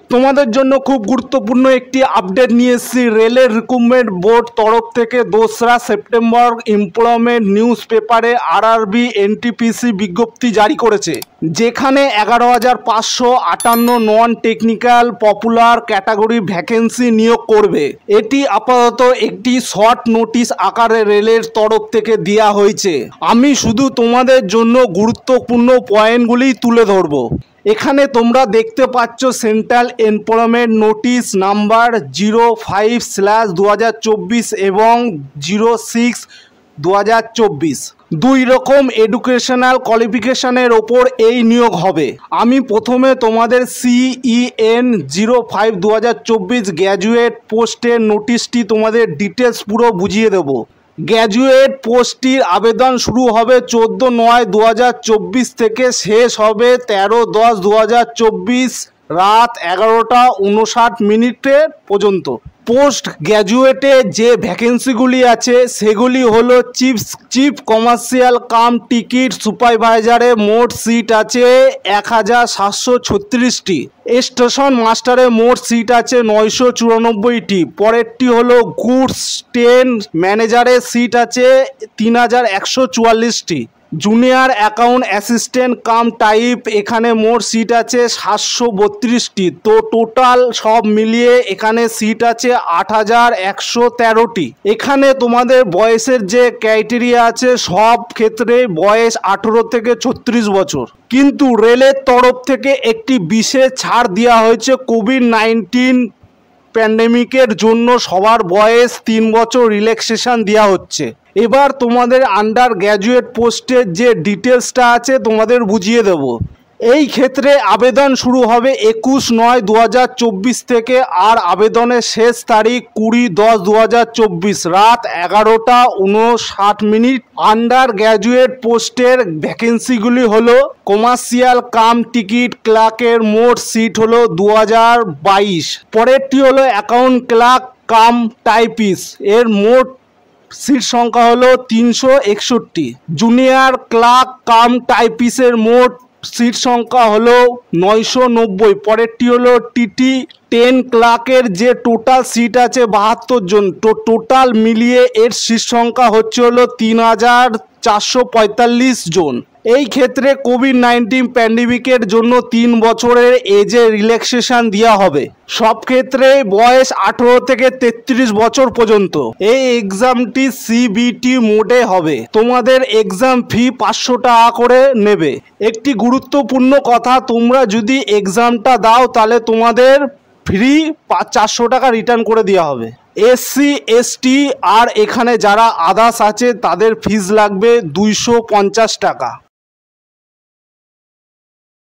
তোমাদের জন্য খুব গুরুত্বপূর্ণ একটি আপডেট নিয়ে এসেছি। রেলের রিক্রুটমেন্ট বোর্ড তরফ থেকে 2রা সেপ্টেম্বর এমপ্লয়মেন্ট নিউজ পেপারে আরআরবি এনটিপিসি বিজ্ঞপ্তি জারি করেছে, যেখানে 11,558 non technical popular category vacancy নিয়োগ করবে। এটি আপাতত একটি শর্ট নোটিশ আকারে রেলের তরফ থেকে দেওয়া হয়েছে। আমি শুধু তোমাদের জন্য গুরুত্বপূর্ণ পয়েন্টগুলি তুলে ধরব। এখানে তোমরা দেখতে পাচ্ছ সেন্ট্রাল এমপ্লয়মেন্ট নোটিশ নাম্বার 05/2024 এবং 06/2024। দুই রকম এডুকেশনাল কোয়ালিফিকেশনের ওপর এই নিয়োগ হবে। আমি প্রথমে তোমাদের CEN 05/2024 গ্র্যাজুয়েট পোস্টের নোটিশটি তোমাদের ডিটেলস পুরো বুঝিয়ে দেব। গ্র্যাজুয়েট পোস্টটির আবেদন শুরু হবে 14/9/2024 থেকে, শেষ হবে 13/10/2024 রাত 11:59 পর্যন্ত। পোস্ট গ্র্যাজুয়েটে যে ভ্যাকেন্সিগুলি আছে সেগুলি হলো চিফ কমার্শিয়াল কাম টিকিট সুপারভাইজারে মোট সিট আছে 1736টি। স্টেশন মাস্টারে মোট সিট আছে 994টি। পরেরটি হলো গুডস ট্রেন ম্যানেজারে সিট আছে 3144টি। Junior account assistant cum type এখানে মোট সিট আছে 732টি। তো টোটাল সব মিলিয়ে এখানে সিট আছে 8113টি। এখানে তোমাদের বয়সের যে ক্রাইটেরিয়া আছে, সব ক্ষেত্রে বয়স 18 থেকে 36 বছর। কিন্তু রেলের তরফ থেকে একটি বিশেষ ছাড় দেওয়া হয়েছে। কোভিড-19 প্যান্ডেমিকের জন্য সবার বয়স 3 বছর রিল্যাক্সেশন দেওয়া হচ্ছে। এবার তোমাদের আন্ডার গ্র্যাজুয়েট পোস্টের যে ডিটেলসটা আছে তোমাদের বুঝিয়ে দেব। এই ক্ষেত্রে আবেদন শুরু হবে 21/9/2024 থেকে, আর আবেদনের শেষ তারিখ 20/10/2024 রাত 11:59। আন্ডার গ্র্যাজুয়েট পোস্টের ভ্যাকেন্সিগুলি হলো কমার্শিয়াল কাম টিকিট ক্লার্কের মোট সিট হলো 2022। পরেরটি হলো অ্যাকাউন্ট ক্লার্ক কাম টাইপিস, এর মোট সিট সংখ্যা হলো 361। জুনিয়র ক্লার্ক কাম টাইপিসের মোট সিট সংখ্যা হলো 990। পরেরটি হলো TT 10 ক্লার্কের যে টোটাল সিট আছে 72 জন। তো টোটাল মিলিয়ে এর সিট সংখ্যা হচ্ছে হলো 3445 জন। এই ক্ষেত্রে কোভিড-19 প্যান্ডেমিকের জন্য 3 বছরের এজে রিল্যাক্সেশন দেওয়া হবে। সব ক্ষেত্রে বয়স 18 থেকে 33 বছর পর্যন্ত। এই এক্সামটি CBT মোডে হবে। তোমাদের এক্সাম ফি 500 টাকা করে নেবে। একটি গুরুত্বপূর্ণ কথা, তোমরা যদি এক্সামটা দাও তাহলে তোমাদের ফ্রি 400 টাকা রিটার্ন করে দেওয়া হবে। SC ST আর এখানে যারা আদার্স আছে তাদের ফিস লাগবে 250 টাকা।